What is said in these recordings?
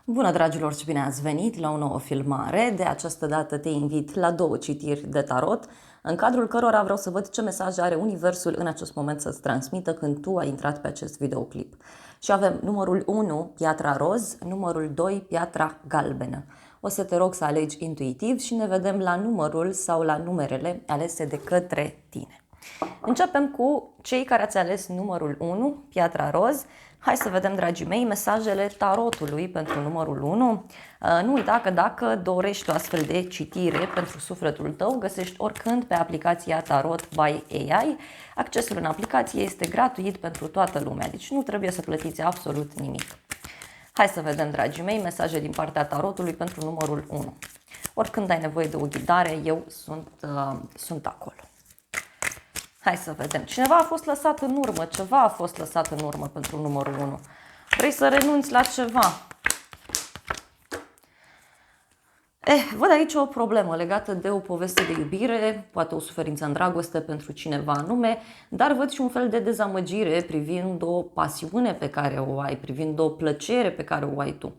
Bună, dragilor, și bine ați venit la o nouă filmare. De această dată te invit la 2 citiri de tarot, în cadrul cărora vreau să văd ce mesaj are Universul în acest moment să-ți transmită când tu ai intrat pe acest videoclip. Și avem numărul 1, piatra roz, numărul 2, piatra galbenă. O să te rog să alegi intuitiv și ne vedem la numărul sau la numerele alese de către tine. Începem cu cei care ați ales numărul 1, piatra roz. Hai să vedem, dragii mei, mesajele tarotului pentru numărul 1. Nu uita că dacă dorești o astfel de citire pentru sufletul tău, găsești oricând pe aplicația Tarot by AI. Accesul în aplicație este gratuit pentru toată lumea, deci nu trebuie să plătiți absolut nimic. Hai să vedem, dragii mei, mesaje din partea tarotului pentru numărul 1. Oricând ai nevoie de o ghidare, eu sunt acolo. Hai să vedem. Cineva a fost lăsat în urmă, ceva a fost lăsat în urmă pentru numărul 1. Vrei să renunți la ceva? Văd aici o problemă legată de o poveste de iubire, poate o suferință în dragoste pentru cineva anume, dar văd și un fel de dezamăgire privind o pasiune pe care o ai, privind o plăcere pe care o ai tu.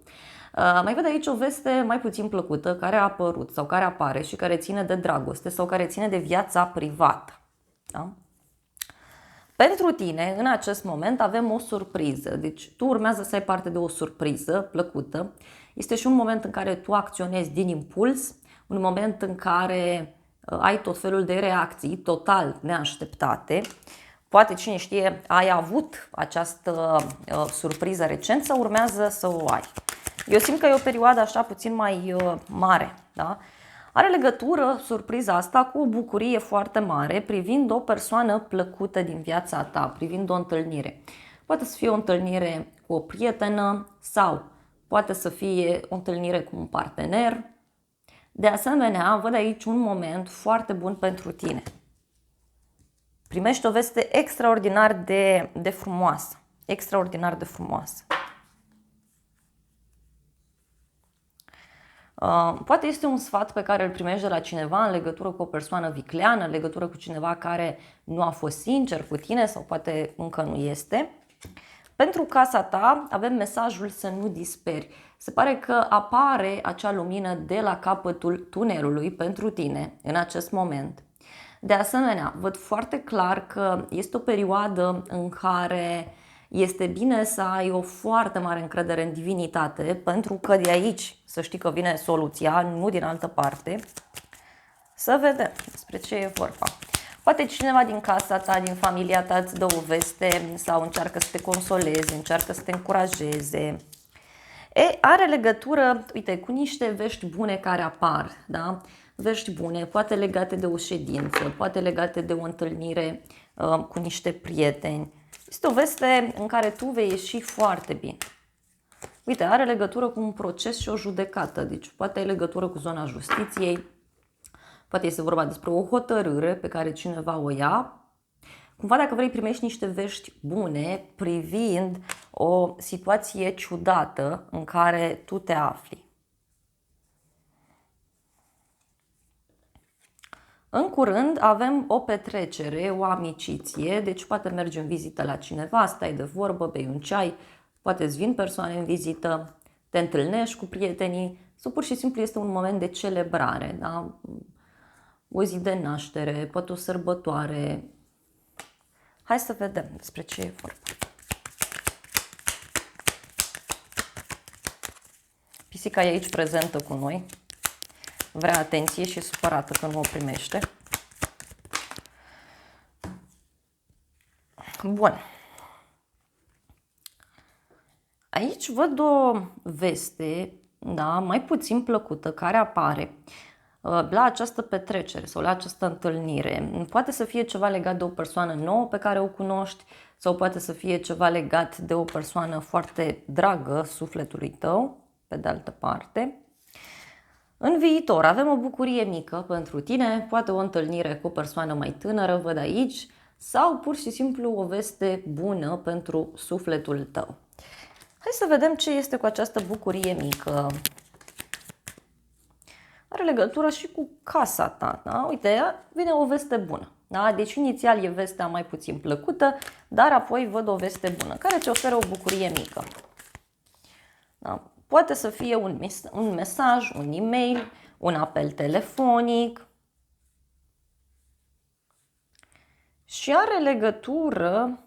Mai văd aici o veste mai puțin plăcută care a apărut sau care apare și care ține de dragoste sau care ține de viața privată. Da? Pentru tine, în acest moment, avem o surpriză. Deci tu urmează să ai parte de o surpriză plăcută. Este și un moment în care tu acționezi din impuls, un moment în care ai tot felul de reacții total neașteptate. Poate, cine știe, ai avut această surpriză recent sau urmează să o ai. Eu simt că e o perioadă așa puțin mai mare, da? Are legătură surpriza asta cu o bucurie foarte mare privind o persoană plăcută din viața ta, privind o întâlnire. Poate să fie o întâlnire cu o prietenă sau poate să fie o întâlnire cu un partener. De asemenea, văd aici un moment foarte bun pentru tine. Primești o veste extraordinar de frumoasă. Extraordinar de frumoasă. Poate este un sfat pe care îl primești de la cineva în legătură cu o persoană vicleană, în legătură cu cineva care nu a fost sincer cu tine sau poate încă nu este. Pentru casa ta avem mesajul să nu disperi. Se pare că apare acea lumină de la capătul tunelului pentru tine în acest moment. De asemenea, văd foarte clar că este o perioadă în care este bine să ai o foarte mare încredere în divinitate, pentru că de aici să știi că vine soluția, nu din altă parte. Să vedem despre ce e vorba. Poate cineva din casa ta, din familia ta îți dă o veste sau încearcă să te consoleze, încearcă să te încurajeze. Are legătură, uite, cu niște vești bune care apar, da? Vești bune, poate legate de o ședință, poate legate de o întâlnire cu niște prieteni. Este o veste în care tu vei ieși foarte bine. Uite, are legătură cu un proces și o judecată, deci poate ai legătură cu zona justiției, poate este vorba despre o hotărâre pe care cineva o ia. Cumva dacă vrei primești niște vești bune privind o situație ciudată în care tu te afli. În curând avem o petrecere, o amiciție, deci poate mergi în vizită la cineva, stai de vorbă, bei un ceai, poate îți vin persoane în vizită, te întâlnești cu prietenii sau pur și simplu este un moment de celebrare, da? O zi de naștere, poate o sărbătoare. Hai să vedem despre ce e vorba. Pisica e aici prezentă cu noi. Vrea atenție și e supărată că nu o primește. Bun. Aici văd o veste, da, mai puțin plăcută, care apare la această petrecere sau la această întâlnire. Poate să fie ceva legat de o persoană nouă pe care o cunoști sau poate să fie ceva legat de o persoană foarte dragă sufletului tău, pe de altă parte. În viitor avem o bucurie mică pentru tine, poate o întâlnire cu o persoană mai tânără, văd aici, sau pur și simplu o veste bună pentru sufletul tău. Hai să vedem ce este cu această bucurie mică. Are legătură și cu casa ta, da? Uite, vine o veste bună. Da? Deci inițial e vestea mai puțin plăcută, dar apoi văd o veste bună, care îți oferă o bucurie mică. Da? Poate să fie un mesaj, un e-mail, un apel telefonic. Și are legătură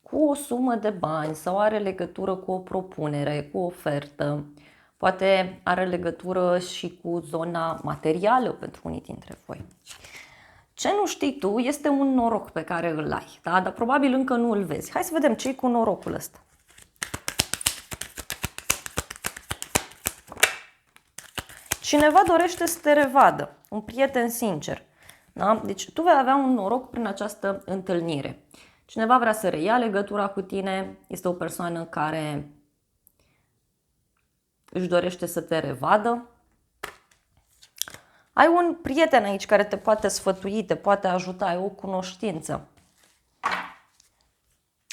cu o sumă de bani sau are legătură cu o propunere, cu o ofertă. Poate are legătură și cu zona materială pentru unii dintre voi. Ce nu știi tu este un noroc pe care îl ai, da? Dar probabil încă nu îl vezi. Hai să vedem ce e cu norocul ăsta. Cineva dorește să te revadă, un prieten sincer. Da? Deci tu vei avea un noroc prin această întâlnire. Cineva vrea să reia legătura cu tine, este o persoană care își dorește să te revadă. Ai un prieten aici care te poate sfătui, te poate ajuta, ai o cunoștință.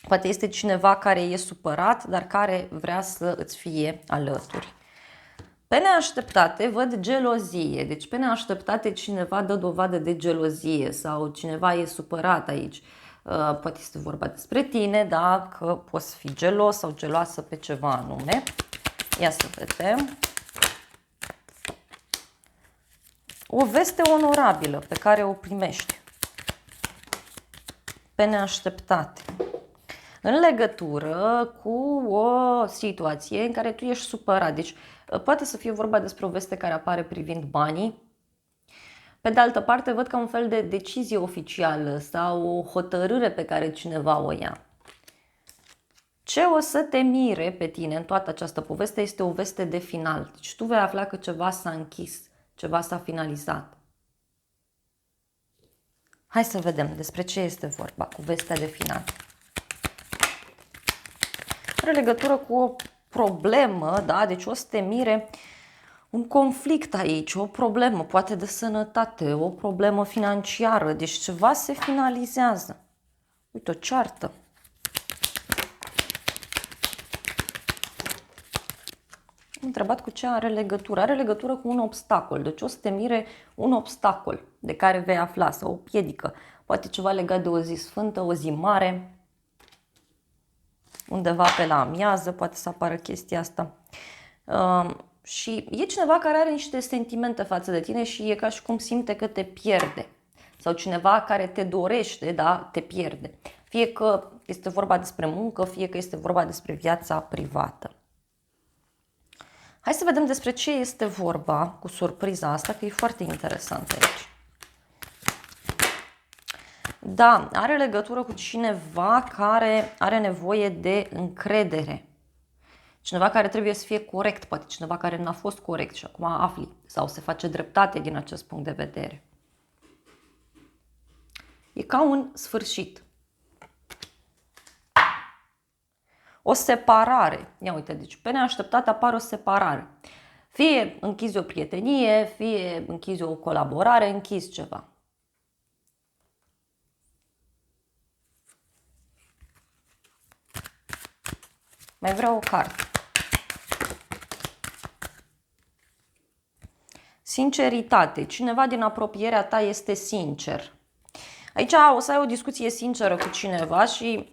Poate este cineva care e supărat, dar care vrea să îți fie alături. Pe neașteptate văd gelozie, deci pe neașteptate cineva dă dovadă de gelozie sau cineva e supărat aici. Poate este vorba despre tine, da, că poți fi gelos sau geloasă pe ceva anume. Ia să vedem. O veste onorabilă pe care o primești. Pe neașteptate. În legătură cu o situație în care tu ești supărat. Deci poate să fie vorba despre o veste care apare privind banii. Pe de altă parte văd ca un fel de decizie oficială sau o hotărâre pe care cineva o ia. Ce o să te mire pe tine în toată această poveste este o veste de final. Deci tu vei afla că ceva s-a închis, ceva s-a finalizat. Hai să vedem despre ce este vorba cu vestea de final. Are legătură cu o problemă, da? Deci o să te mire un conflict aici, o problemă, poate de sănătate, o problemă financiară, deci ceva se finalizează. Uite, o ceartă. Am întrebat cu ce are legătură. Are legătură cu un obstacol, deci o să te mire un obstacol de care vei afla sau o piedică. Poate ceva legat de o zi sfântă, o zi mare. Undeva pe la amiază poate să apară chestia asta. Și e cineva care are niște sentimente față de tine și e ca și cum simte că te pierde. Sau cineva care te dorește, da, te pierde. Fie că este vorba despre muncă, fie că este vorba despre viața privată. Hai să vedem despre ce este vorba cu surpriza asta, că e foarte interesant aici. Da, are legătură cu cineva care are nevoie de încredere. Cineva care trebuie să fie corect, poate cineva care n-a fost corect și acum afli sau se face dreptate din acest punct de vedere. E ca un sfârșit. O separare. Ia uite, deci pe neașteptat apare o separare. Fie închizi o prietenie, fie închizi o colaborare, închizi ceva. Mai vreau o carte. Sinceritate. Cineva din apropierea ta este sincer. Aici o să ai o discuție sinceră cu cineva și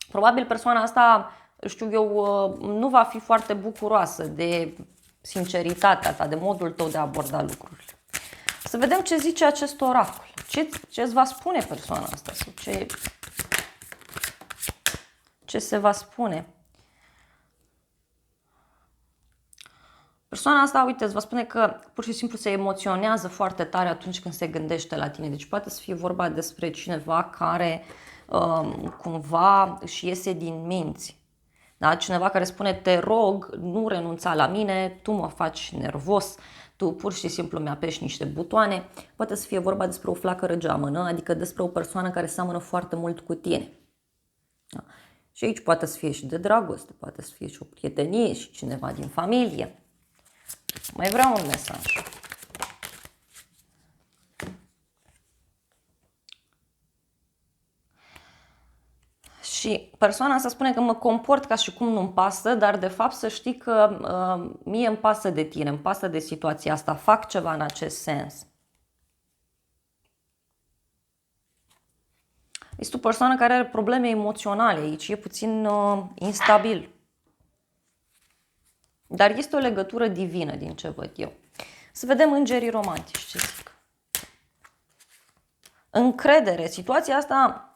probabil persoana asta, știu eu, nu va fi foarte bucuroasă de sinceritatea ta, de modul tău de a aborda lucrurile. Să vedem ce zice acest oracol. Ce îți va spune persoana asta sau ce se va spune. Persoana asta, uite, îți va spune că pur și simplu se emoționează foarte tare atunci când se gândește la tine. Deci poate să fie vorba despre cineva care cumva își iese din minți. Da? Cineva care spune, te rog, nu renunța la mine, tu mă faci nervos, tu pur și simplu mi-apeși niște butoane. Poate să fie vorba despre o flacără geamănă, adică despre o persoană care seamănă foarte mult cu tine. Da? Și aici poate să fie și de dragoste, poate să fie și o prietenie și cineva din familie. Mai vreau un mesaj. Și persoana asta spune că mă comport ca și cum nu-mi pasă, dar de fapt să știi că mie îmi pasă de tine, îmi pasă de situația asta, fac ceva în acest sens. Este o persoană care are probleme emoționale aici, e puțin instabil. dar este o legătură divină din ce văd eu. Să vedem îngerii romantici ce zic. Încredere. Situația asta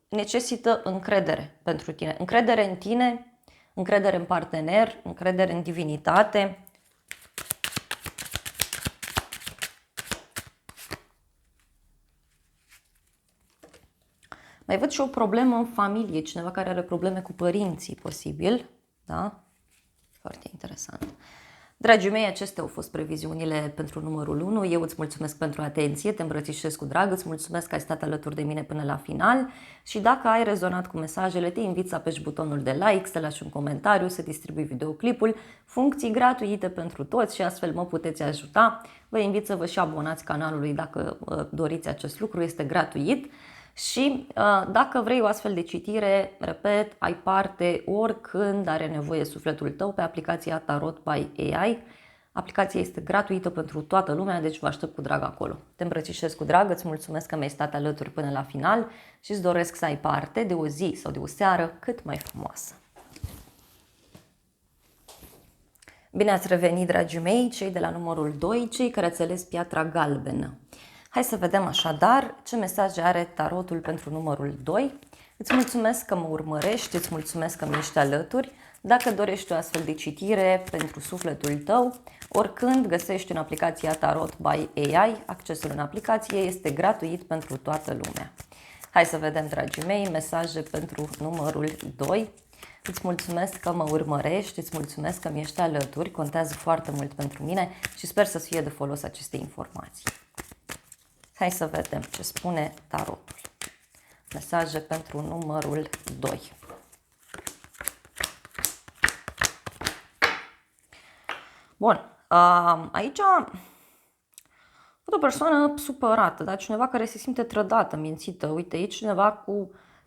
necesită încredere pentru tine. Încredere în tine, încredere în partener, încredere în divinitate. Mai văd și o problemă în familie, cineva care are probleme cu părinții, posibil. Da? Foarte interesant. Dragii mei, acestea au fost previziunile pentru numărul 1. Eu îți mulțumesc pentru atenție, te îmbrățișez cu drag, îți mulțumesc că ai stat alături de mine până la final și dacă ai rezonat cu mesajele, te invit să apeși butonul de like, să lași un comentariu, să distribui videoclipul, funcții gratuite pentru toți și astfel mă puteți ajuta. Vă invit să vă și abonați canalului dacă doriți acest lucru, este gratuit. Și dacă vrei o astfel de citire, repet, ai parte oricând are nevoie sufletul tău pe aplicația Tarot by AI. Aplicația este gratuită pentru toată lumea, deci vă aștept cu drag acolo. Te îmbrățișez cu drag, îți mulțumesc că mi-ai stat alături până la final și îți doresc să ai parte de o zi sau de o seară cât mai frumoasă. Bine ați revenit, dragii mei, cei de la numărul 2, cei care ați ales piatra galbenă. Hai să vedem așadar ce mesaje are tarotul pentru numărul 2. Îți mulțumesc că mă urmărești, îți mulțumesc că mi ești alături. Dacă dorești o astfel de citire pentru sufletul tău, oricând găsești în aplicația Tarot by AI, accesul în aplicație este gratuit pentru toată lumea. Hai să vedem, dragii mei, mesaje pentru numărul 2. Îți mulțumesc că mă urmărești, îți mulțumesc că mi ești alături, contează foarte mult pentru mine și sper să fie de folos aceste informații. Hai să vedem ce spune tarotul. Mesaje pentru numărul 2. Bun, aici văd o persoană supărată, da? Cineva care se simte trădată, mințită. Uite, aici cineva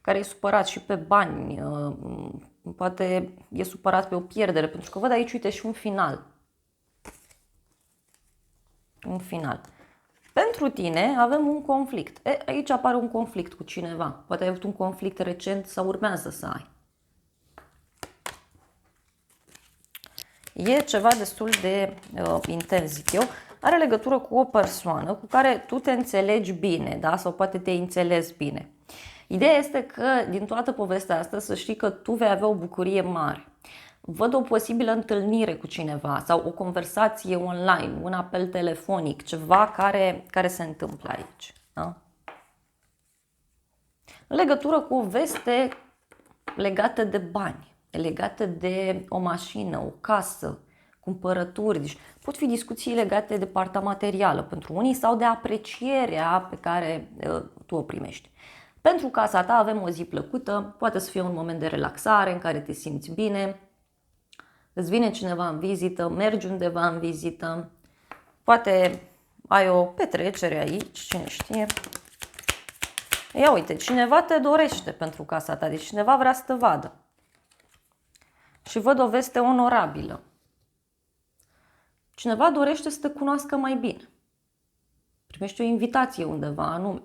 care e supărat și pe bani, poate e supărat pe o pierdere, pentru că văd aici, uite, și un final. Un final. Pentru tine avem un conflict. Aici apare un conflict cu cineva. Poate ai avut un conflict recent sau urmează să ai. E ceva destul de intens, zic eu. Are legătură cu o persoană cu care tu te înțelegi bine, da? Sau poate te înțelegi bine. Ideea este că din toată povestea asta să știi că tu vei avea o bucurie mare. Văd o posibilă întâlnire cu cineva sau o conversație online, un apel telefonic, ceva care se întâmplă aici. Da? În legătură cu o veste legată de bani, legată de o mașină, o casă, cumpărături. Deci pot fi discuții legate de partea materială pentru unii sau de aprecierea pe care tu o primești. Pentru casa ta avem o zi plăcută, poate să fie un moment de relaxare în care te simți bine, îți vine cineva în vizită, mergi undeva în vizită, poate ai o petrecere aici, cine știe. Ia uite, cineva te dorește pentru casa ta, deci cineva vrea să te vadă. Și văd o veste onorabilă. Cineva dorește să te cunoască mai bine. Primești o invitație undeva anume.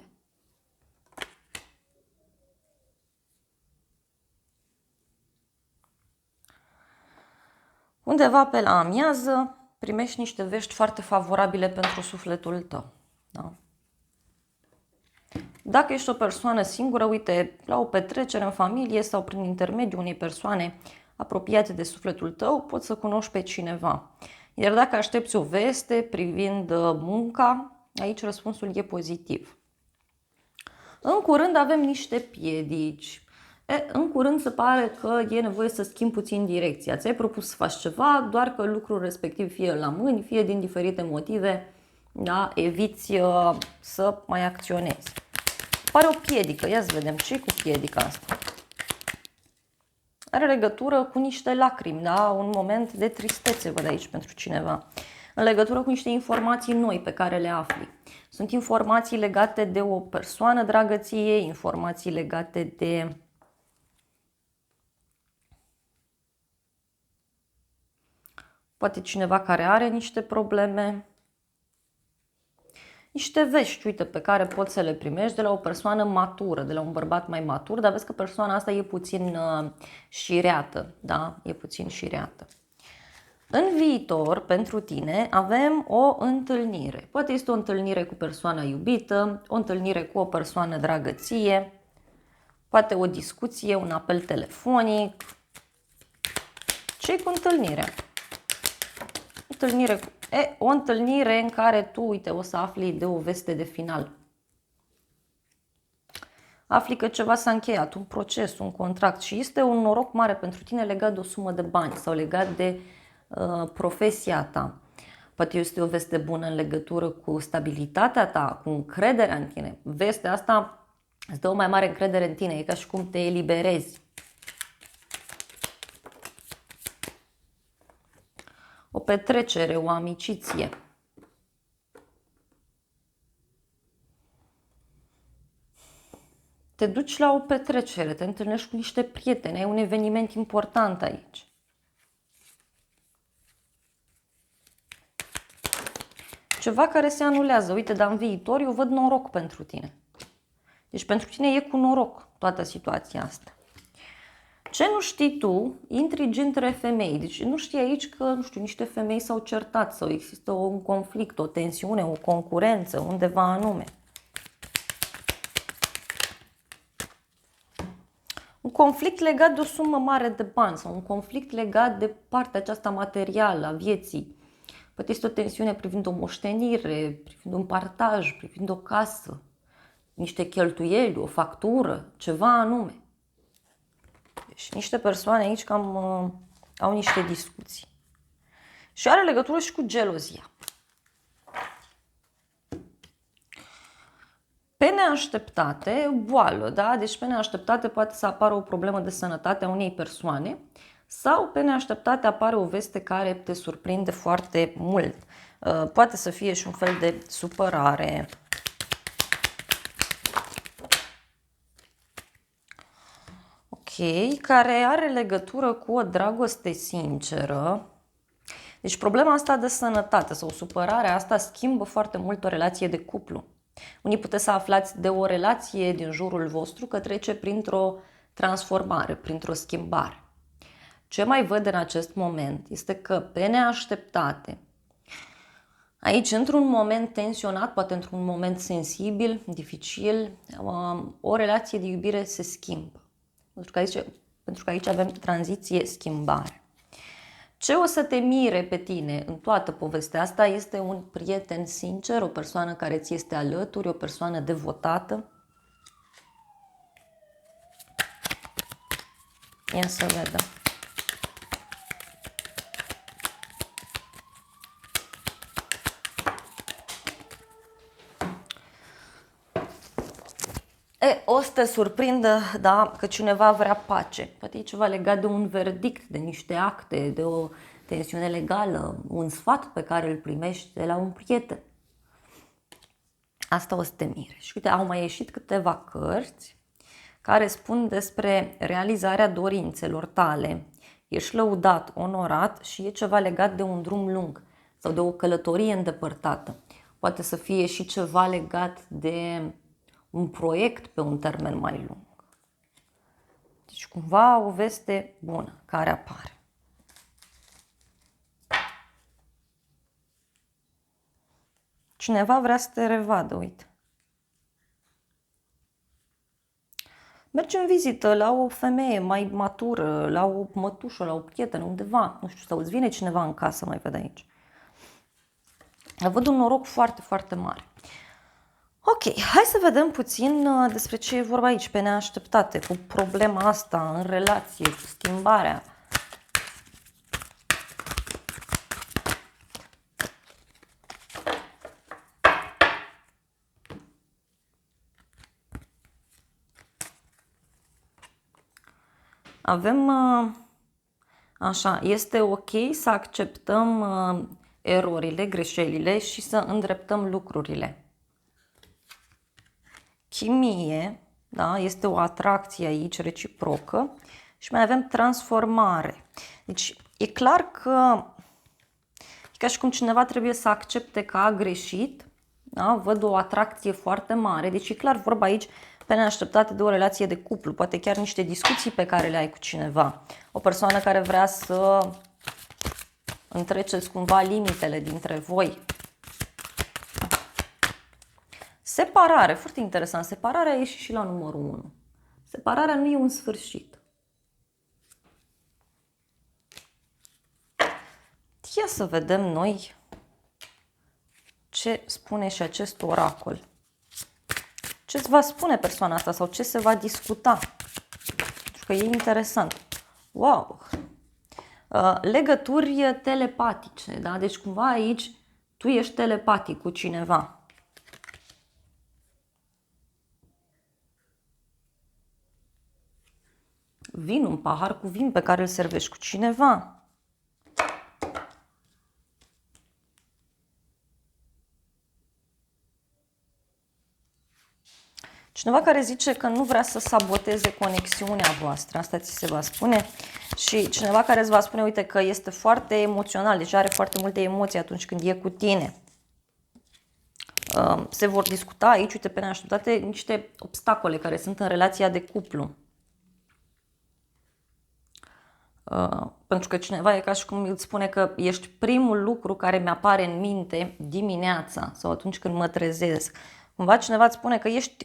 Undeva pe la amiază primești niște vești foarte favorabile pentru sufletul tău. Da? Dacă ești o persoană singură, uite, la o petrecere în familie sau prin intermediul unei persoane apropiate de sufletul tău, poți să cunoști pe cineva. Iar dacă aștepți o veste privind munca, aici răspunsul e pozitiv. În curând avem niște piedici. În curând se pare că e nevoie să schimbi puțin direcția. Ți-ai propus să faci ceva, doar că lucrul respectiv fie la mâini, fie din diferite motive, da, eviți să mai acționezi. Pare o piedică. Ia să vedem ce e cu piedica asta. Are legătură cu niște lacrimi, da? Un moment de tristețe, văd aici, pentru cineva. În legătură cu niște informații noi pe care le afli. Sunt informații legate de o persoană dragă ție, informații legate de poate cineva care are niște probleme. Niște vești, uite, pe care poți să le primești de la o persoană matură, de la un bărbat mai matur, dar vezi că persoana asta e puțin șireată, da? E puțin șireată. În viitor, pentru tine, avem o întâlnire. Poate este o întâlnire cu persoana iubită, o întâlnire cu o persoană dragă ție, poate o discuție, un apel telefonic. Ce-i cu întâlnirea? O întâlnire în care tu, uite, o să afli de o veste de final. Afli că ceva s-a încheiat, un proces, un contract și este un noroc mare pentru tine legat de o sumă de bani sau legat de profesia ta. Poate este o veste bună în legătură cu stabilitatea ta, cu încrederea în tine. Vestea asta îți dă o mai mare încredere în tine, e ca și cum te eliberezi. O petrecere, o amiciție. Te duci la o petrecere, te întâlnești cu niște prieteni, ai un eveniment important aici. Ceva care se anulează. Uite, dar în viitor eu văd noroc pentru tine. Deci pentru tine e cu noroc toată situația asta. Ce nu știi tu, intrigi între femei. Deci nu știi aici că, nu știu, niște femei s-au certat sau există un conflict, o tensiune, o concurență, undeva anume. Un conflict legat de o sumă mare de bani sau un conflict legat de partea aceasta materială a vieții. Poate este o tensiune privind o moștenire, privind un partaj, privind o casă, niște cheltuieli, o factură, ceva anume. Deci niște persoane aici cam au niște discuții. Și are legătură și cu gelozia. Pe neașteptate, boală, da? Deci pe neașteptate poate să apară o problemă de sănătate a unei persoane sau pe neașteptate apare o veste care te surprinde foarte mult. Poate să fie și un fel de supărare. Ok, care are legătură cu o dragoste sinceră. Deci problema asta de sănătate sau supărarea asta schimbă foarte mult o relație de cuplu. Unii puteți să aflați de o relație din jurul vostru că trece printr-o transformare, printr-o schimbare. Ce mai văd în acest moment este că pe neașteptate, aici într-un moment tensionat, poate într-un moment sensibil, dificil, o relație de iubire se schimbă. Pentru că aici avem tranziție, schimbare. Ce o să te mire pe tine în toată povestea asta este un prieten sincer, o persoană care ți este alături, o persoană devotată. Ia să vedem. O să te surprindă, da, că cineva vrea pace. Poate e ceva legat de un verdict, de niște acte, de o tensiune legală, un sfat pe care îl primești de la un prieten. Asta o să te mire. Și uite, au mai ieșit câteva cărți care spun despre realizarea dorințelor tale. Ești lăudat, onorat și e ceva legat de un drum lung sau de o călătorie îndepărtată. Poate să fie și ceva legat de un proiect pe un termen mai lung. Deci cumva o veste bună care apare. Cineva vrea să te revadă, uite. Mergi în vizită la o femeie mai matură, la o mătușă, la o prietenă, undeva, nu știu, sau îți vine cineva în casă, mai văd aici. Văd un noroc foarte, foarte mare. Ok, hai să vedem puțin despre ce e vorba aici, pe neașteptate, cu problema asta în relație, cu schimbarea. Avem, așa, este ok să acceptăm erorile, greșelile și să îndreptăm lucrurile. Chimie, da, este o atracție aici reciprocă și mai avem transformare. Deci e clar că e ca și cum cineva trebuie să accepte că a greșit, da? Văd o atracție foarte mare, deci e clar vorba aici pe neașteptate de o relație de cuplu, poate chiar niște discuții pe care le ai cu cineva. O persoană care vrea să întreceți cumva limitele dintre voi. Separare, foarte interesant, separarea a ieșit și la numărul 1. Separarea nu e un sfârșit. Ia să vedem noi ce spune și acest oracol. Ce îți va spune persoana asta sau ce se va discuta? Pentru că e interesant. Wow! Legături telepatice, da? Deci cumva aici tu ești telepatic cu cineva. Vin, un pahar cu vin pe care îl servești cu cineva. Cineva care zice că nu vrea să saboteze conexiunea voastră, asta ți se va spune. Și cineva care îți va spune, uite, că este foarte emoțional, deci are foarte multe emoții atunci când e cu tine. Se vor discuta aici, uite, pe neașteptate, niște obstacole care sunt în relația de cuplu. Pentru că cineva e ca și cum îți spune că ești primul lucru care mi-apare în minte dimineața sau atunci când mă trezesc. Cumva cineva îți spune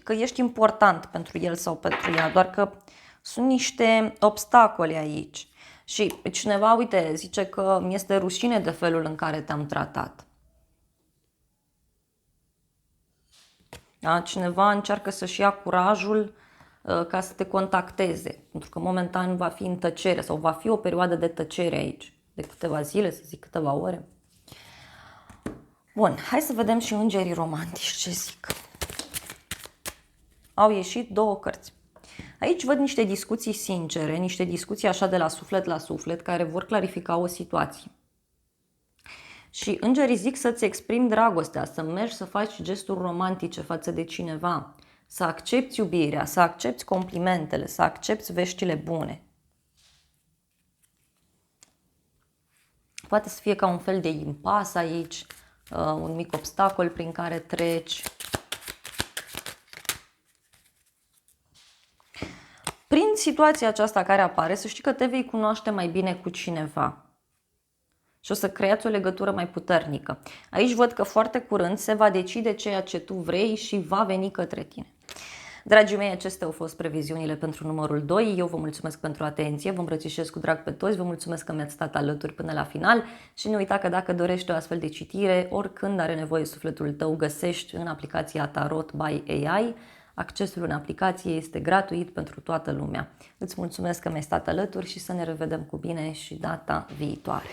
că ești important pentru el sau pentru ea, doar că sunt niște obstacole aici. Și cineva, uite, zice că mi este rușine de felul în care te-am tratat. Da? Cineva încearcă să-și ia curajul ca să te contacteze, pentru că momentan va fi în tăcere sau va fi o perioadă de tăcere aici, de câteva zile, să zic câteva ore. Bun, hai să vedem și îngerii romantici ce zic. Au ieșit două cărți. Aici văd niște discuții sincere, niște discuții așa de la suflet, care vor clarifica o situație. Și îngerii zic să-ți exprimi dragostea, să mergi să faci gesturi romantice față de cineva, să accepti iubirea, să accepti complimentele, să accepti veștile bune. Poate să fie ca un fel de impas aici, un mic obstacol prin care treci. Prin situația aceasta care apare, să știi că te vei cunoaște mai bine cu cineva și o să creați o legătură mai puternică. Aici văd că foarte curând se va decide ceea ce tu vrei și va veni către tine. Dragii mei, acestea au fost previziunile pentru numărul 2. Eu vă mulțumesc pentru atenție, vă îmbrățișez cu drag pe toți, vă mulțumesc că mi-ați stat alături până la final și nu uita că dacă dorești o astfel de citire, oricând are nevoie sufletul tău, găsești în aplicația Tarot by AI. Accesul în aplicație este gratuit pentru toată lumea. Îți mulțumesc că mi-ai stat alături și să ne revedem cu bine și data viitoare.